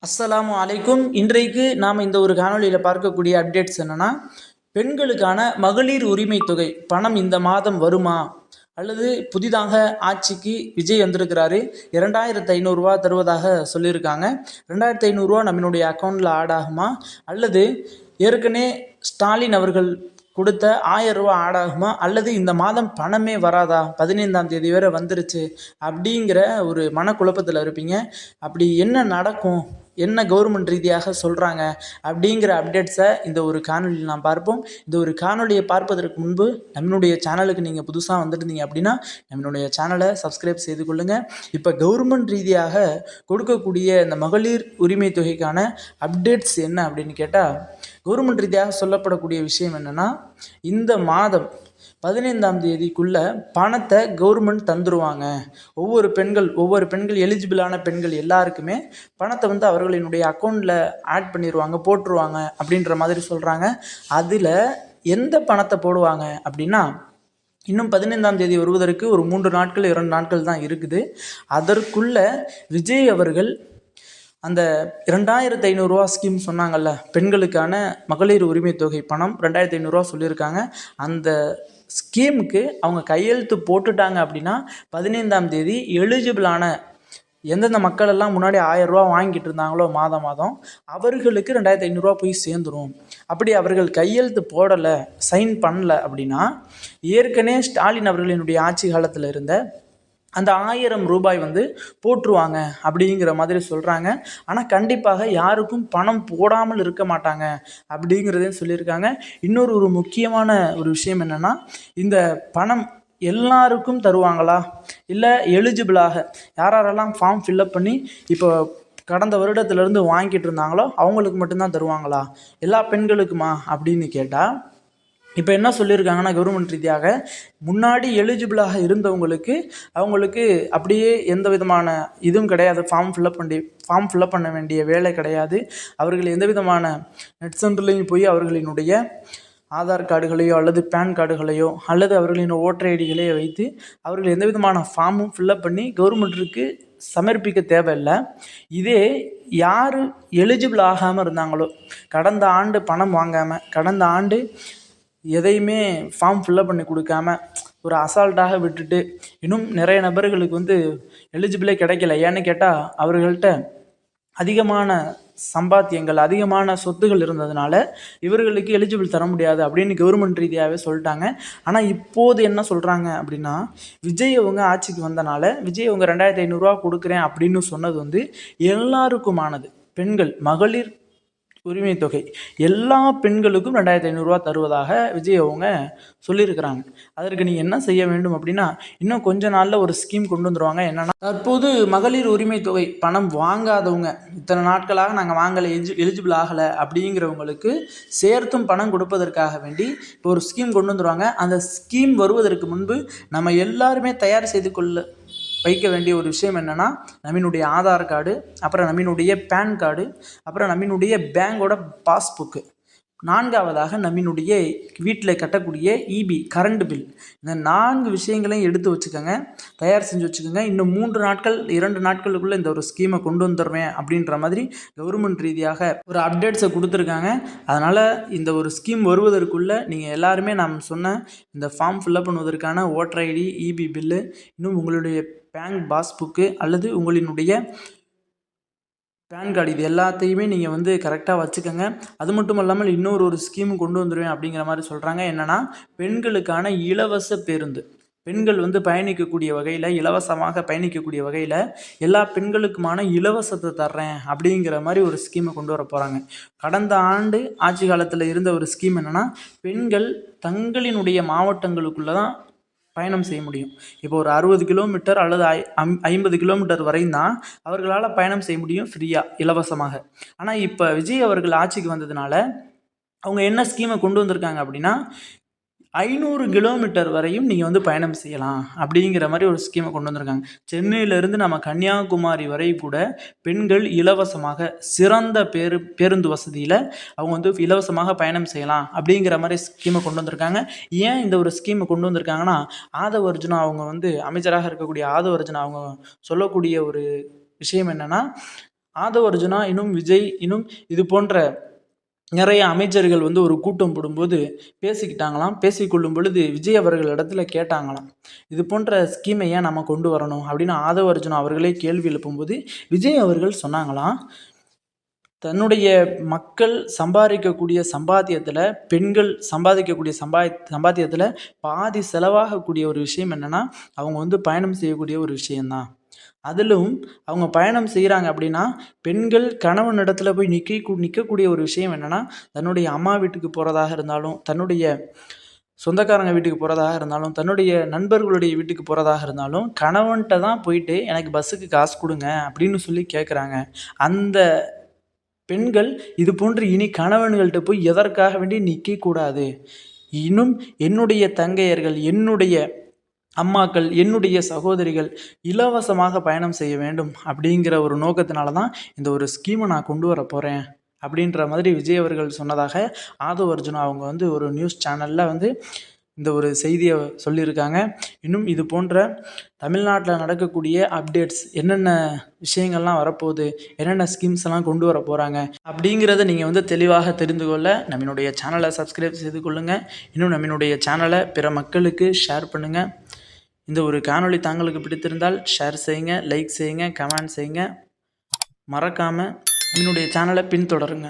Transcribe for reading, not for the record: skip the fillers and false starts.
அஸ்ஸலாமு அலைக்கும். இன்றைக்கு நாம் இந்த ஒரு காணொளியில் பார்க்கக்கூடிய அப்டேட்ஸ் என்னென்னா, பெண்களுக்கான மகளிர் உரிமை தொகை பணம் இந்த மாதம் வருமா, அல்லது புதிதாக ஆட்சிக்கு விஜய் வந்திருக்கிறாரு, 2500 தருவதாக சொல்லியிருக்காங்க. 2500 நம்மளுடைய அக்கௌண்ட்டில் ஆட் ஆகுமா, அல்லது ஏற்கனவே ஸ்டாலின் அவர்கள் கொடுத்த 1000 ஆட் ஆகுமா, அல்லது இந்த மாதம் பணமே வராதா, 15ஆம் தேதி வரை வந்துருச்சு அப்படிங்கிற ஒரு மனக்குழப்பத்தில் இருப்பீங்க. அப்படி என்ன நடக்கும், என்ன கவர்மெண்ட் ரீதியாக சொல்கிறாங்க அப்படிங்கிற அப்டேட்ஸை இந்த ஒரு காணொலியில் நாம் பார்ப்போம். இந்த ஒரு காணொலியை பார்ப்பதற்கு முன்பு நம்மளுடைய சேனலுக்கு நீங்கள் புதுசாக வந்துருந்தீங்க அப்படின்னா நம்மளுடைய சேனலை சப்ஸ்கிரைப் செய்து கொள்ளுங்கள். இப்போ கவர்மெண்ட் ரீதியாக கொடுக்கக்கூடிய இந்த மகளிர் உரிமை தொகைக்கான அப்டேட்ஸ் என்ன அப்படின்னு கேட்டால், கவர்மெண்ட் ரீதியாக சொல்லப்படக்கூடிய விஷயம் என்னென்னா, இந்த மாதம் 15ஆம் தேதிக்குள்ளே பணத்தை கவர்மெண்ட் தந்துடுவாங்க. ஒவ்வொரு பெண்கள் எலிஜிபிளான பெண்கள் எல்லாருக்குமே பணத்தை அவர்களினுடைய அக்கௌண்ட்டில் ஆட் பண்ணிடுவாங்க, போட்டுருவாங்க அப்படின்ற மாதிரி சொல்கிறாங்க. அதில் எந்த பணத்தை போடுவாங்க அப்படின்னா, இன்னும் 15ஆம் தேதி வருவதற்கு ஒரு 3 நாட்கள் 2 நாட்கள் தான் இருக்குது. அதற்குள்ளே விஜய் அவர்கள் அந்த 2500 ஸ்கீம் சொன்னாங்கல்ல, பெண்களுக்கான மகளிர் உரிமை தொகை பணம் 2500 சொல்லியிருக்காங்க. அந்த ஸ்கீமுக்கு அவங்க கையெழுத்து போட்டுட்டாங்க அப்படின்னா 15ஆம் தேதி எலிஜிபிளான எந்தெந்த மக்கள் எல்லாம் முன்னாடி 1000 வாங்கிட்டு இருந்தாங்களோ மாதம் அவர்களுக்கு 2500 போய் சேர்ந்துடும். அப்படி அவர்கள் கையெழுத்து போடலை, சைன் பண்ணலை அப்படின்னா, ஏற்கனவே ஸ்டாலின் அவர்களினுடைய ஆட்சி காலத்தில் இருந்த அந்த 1000 போட்டுருவாங்க அப்படிங்கிற மாதிரி சொல்கிறாங்க. ஆனால் கண்டிப்பாக யாருக்கும் பணம் போடாமல் இருக்க மாட்டாங்க அப்படிங்கிறதையும் சொல்லியிருக்காங்க. இன்னொரு முக்கியமான ஒரு விஷயம் என்னென்னா, இந்த பணம் எல்லாருக்கும் தருவாங்களா, இல்லை எலிஜிபிளாக யாரெல்லாம் ஃபார்ம் ஃபில்அப் பண்ணி இப்போ கடந்த வருடத்துலேருந்து வாங்கிட்டு இருந்தாங்களோ அவங்களுக்கு மட்டும்தான் தருவாங்களா, எல்லா பெண்களுக்குமா அப்படின்னு கேட்டால், இப்போ என்ன சொல்லியிருக்காங்கன்னா, கவர்மெண்ட் ரீதியாக முன்னாடி எலிஜிபிளாக இருந்தவங்களுக்கு அவங்களுக்கு அப்படியே எந்த விதமான இதுவும் கிடையாது, ஃபார்ம் ஃபில்அப் பண்ண வேண்டிய வேலை கிடையாது. அவர்கள் எந்த விதமான நெட் சென்டர்லையும் போய் அவர்களினுடைய ஆதார் கார்டுகளையோ அல்லது பேன் கார்டுகளையோ அல்லது அவர்களின் ஓட்டர் ஐடிகளையோ வைத்து அவர்கள் எந்த விதமான ஃபார்மும் ஃபில்அப் பண்ணி கவர்மெண்ட்டுக்கு சமர்ப்பிக்க தேவையில்லை. இதே யார் எலிஜிபிள் ஆகாமல் இருந்தாங்களோ, கடந்த ஆண்டு பணம் வாங்காமல், கடந்த ஆண்டு எதையுமே ஃபார்ம் ஃபில்அப் பண்ணி கொடுக்காம ஒரு அசால்ட்டாக விட்டுட்டு, இன்னும் நிறைய நபர்களுக்கு எலிஜிபிளே கிடைக்கல. ஏன்னு கேட்டால் அவர்கள்ட்ட அதிகமான சம்பாத்தியங்கள், அதிகமான சொத்துகள் இருந்ததுனால இவர்களுக்கு எலிஜிபிள் தர முடியாது அப்படின்னு கவர்மெண்ட் ரீதியாகவே சொல்லிட்டாங்க. ஆனால் இப்போது என்ன சொல்கிறாங்க அப்படின்னா, விஜய் அவங்க ஆட்சிக்கு வந்தனால விஜய் அவங்க 2500 கொடுக்குறேன் அப்படின்னு சொன்னது எல்லாருக்குமானது. பெண்கள் மகளிர் உரிமை தொகை எல்லா பெண்களுக்கும் 2500 தருவதாக விஜய் அவங்க சொல்லியிருக்கிறாங்க. அதற்கு நீங்கள் என்ன செய்ய வேண்டும் அப்படின்னா, இன்னும் கொஞ்ச நாளில் ஒரு ஸ்கீம் கொண்டு வந்துடுவாங்க. என்னென்னா, தற்போது மகளிர் உரிமை தொகை பணம் வாங்காதவங்க, இத்தனை நாட்களாக நாங்கள் வாங்கலை, எலிஜிபிள் ஆகலை அப்படிங்கிறவங்களுக்கு சேர்த்தும் பணம் கொடுப்பதற்காக வேண்டி இப்போ ஒரு ஸ்கீம் கொண்டு வந்துடுவாங்க. அந்த ஸ்கீம் வருவதற்கு முன்பு நம்ம எல்லாருமே தயார் செய்து கொள்ள வைக்க வேண்டிய ஒரு விஷயம் என்னென்னா, நம்மளுடைய ஆதார் கார்டு, அப்புறம் நம்மளுடைய பேன் கார்டு, அப்புறம் நம்மளுடைய பேங்கோட பாஸ்புக்கு, 4வதாக நம்மளுடைய வீட்டில் கட்டக்கூடிய இபி கரண்ட் பில். இந்த 4 விஷயங்களையும் எடுத்து வச்சுக்கோங்க, தயார் செஞ்சு வச்சுக்கோங்க. இன்னும் 3 நாட்கள் 2 நாட்களுக்குள்ளே இந்த ஒரு ஸ்கீமை கொண்டு வந்துடுவேன் அப்படின்ற மாதிரி கவர்மெண்ட் ரீதியாக ஒரு அப்டேட்ஸை கொடுத்துருக்காங்க. அதனால் இந்த ஒரு ஸ்கீம் வருவதற்குள்ளே நீங்கள் எல்லாருமே நாம் சொன்ன இந்த ஃபார்ம் ஃபில்அப் பண்ணுவதற்கான ஓட்டர் ஐடி, இபி பில்லு, இன்னும் உங்களுடைய பேங்க் பாஸ்புக்கு அல்லது உங்களினுடைய பேன் கார்டு, இது எல்லாத்தையுமே நீங்கள் கரெக்டாக வச்சுக்கோங்க. அது மட்டும் இல்லாமல் இன்னொரு ஸ்கீமு கொண்டு வந்துடுவேன் அப்படிங்கிற மாதிரி சொல்கிறாங்க. என்னென்னா, பெண்களுக்கான இலவச பேருந்து, பெண்கள் பயணிக்கக்கூடிய வகையில், இலவசமாக பயணிக்கக்கூடிய வகையில் எல்லா பெண்களுக்குமான இலவசத்தை தர்றேன் அப்படிங்கிற மாதிரி ஒரு ஸ்கீமை கொண்டு வர போகிறாங்க. கடந்த ஆண்டு ஆட்சி காலத்தில் இருந்த ஒரு ஸ்கீம் என்னென்னா, பெண்கள் தங்களினுடைய மாவட்டங்களுக்குள்ளே தான் பயணம் செய்ய முடியும். இப்போ ஒரு 60 கிலோமீட்டர் அல்லது 50 கிலோமீட்டர் வரையும் தான் அவர்களால் பயணம் செய்ய முடியும் ஃப்ரீயாக, இலவசமாக. ஆனால் இப்போ விஜய் அவர்கள் ஆட்சிக்கு வந்ததுனால அவங்க என்ன ஸ்கீமை கொண்டு வந்திருக்காங்க அப்படின்னா, 500 கிலோமீட்டர் வரையும் நீங்கள் பயணம் செய்யலாம் அப்படிங்கிற மாதிரி ஒரு ஸ்கீமை கொண்டு வந்திருக்காங்க. சென்னையிலேருந்து நம்ம கன்னியாகுமரி வரை கூட பெண்கள் இலவசமாக சிறந்த பேருந்து வசதியில் அவங்க இலவசமாக பயணம் செய்யலாம் அப்படிங்கிற மாதிரி ஸ்கீமை கொண்டு வந்திருக்காங்க. ஏன் இந்த ஒரு ஸ்கீமை கொண்டு வந்திருக்காங்கன்னா, ஆதவ அர்ஜுனா அவங்க அமைச்சராக இருக்கக்கூடிய ஆதவ அர்ஜுனா அவங்க சொல்லக்கூடிய ஒரு விஷயம் என்னென்னா, ஆதவ அர்ஜுனா இன்னும் விஜய் இன்னும் இது போன்ற நிறைய அமைச்சர்கள் வந்து ஒரு கூட்டம் போடும்போது பேசிக்கிட்டாங்களாம். பேசிக்கொள்ளும் பொழுது விஜய் அவர்கள் இடத்துல கேட்டாங்களாம், இது போன்ற ஸ்கீமை ஏன் நம்ம கொண்டு வரணும் அப்படின்னு ஆதவ அர்ஜுனா அவர்களே கேள்வி எழுப்பும்போது விஜய் அவர்கள் சொன்னாங்களாம், தன்னுடைய மக்கள் சம்பாதிக்கக்கூடிய சம்பாத்தியத்தில், பெண்கள் சம்பாதிக்கக்கூடிய சம்பாத்தியத்தில் பாதி செலவாகக்கூடிய ஒரு விஷயம் என்னென்னா அவங்க வந்து பயணம் செய்யக்கூடிய ஒரு விஷயந்தான். அதிலும் அவங்க பயணம் செய்கிறாங்க அப்படின்னா பெண்கள் கணவன் இடத்துல போய் நிற்கக்கூடிய ஒரு விஷயம் என்னென்னா தன்னுடைய அம்மா வீட்டுக்கு போகிறதாக இருந்தாலும், தன்னுடைய சொந்தக்காரங்க வீட்டுக்கு போகிறதாக இருந்தாலும், தன்னுடைய நண்பர்களுடைய வீட்டுக்கு போகிறதாக இருந்தாலும் கணவன்கிட்ட தான் போயிட்டு எனக்கு பஸ்ஸுக்கு காசு கொடுங்க அப்படின்னு சொல்லி கேட்குறாங்க. அந்த பெண்கள் இது போன்று இனி கணவன்கள்கிட்ட போய் எதற்காக வேண்டி நிற்கக்கூடாது. இன்னும் என்னுடைய தங்கையர்கள், என்னுடைய அம்மாக்கள், என்னுடைய சகோதரிகள் இலவசமாக பயணம் செய்ய வேண்டும் அப்படிங்கிற ஒரு நோக்கத்தினால தான் இந்த ஒரு ஸ்கீமை நான் கொண்டு வர போகிறேன் அப்படின்ற மாதிரி விஜய் அவர்கள் சொன்னதாக ஆதவ அர்ஜுனா அவங்க வந்து ஒரு நியூஸ் சேனலில் வந்து இந்த ஒரு செய்தியை சொல்லியிருக்காங்க. இன்னும் இது போன்ற தமிழ்நாட்டில் நடக்கக்கூடிய அப்டேட்ஸ், என்னென்ன விஷயங்கள்லாம் வரப்போகுது, என்னென்ன ஸ்கீம்ஸ் எல்லாம் கொண்டு வர போகிறாங்க அப்படிங்கிறத நீங்கள் வந்து தெளிவாக தெரிந்து கொள்ள நம்மளுடைய சேனலை சப்ஸ்கிரைப் செய்து கொள்ளுங்கள். இன்னும் நம்மளுடைய சேனலை பிற மக்களுக்கு ஷேர் பண்ணுங்கள். இந்த ஒரு காணொளி தாங்களுக்கு பிடித்திருந்தால் ஷேர் செய்யுங்க, லைக் செய்யுங்க, கமெண்ட் செய்யுங்க. மறக்காமல் என்னுடைய சேனலை பின்தொடருங்க.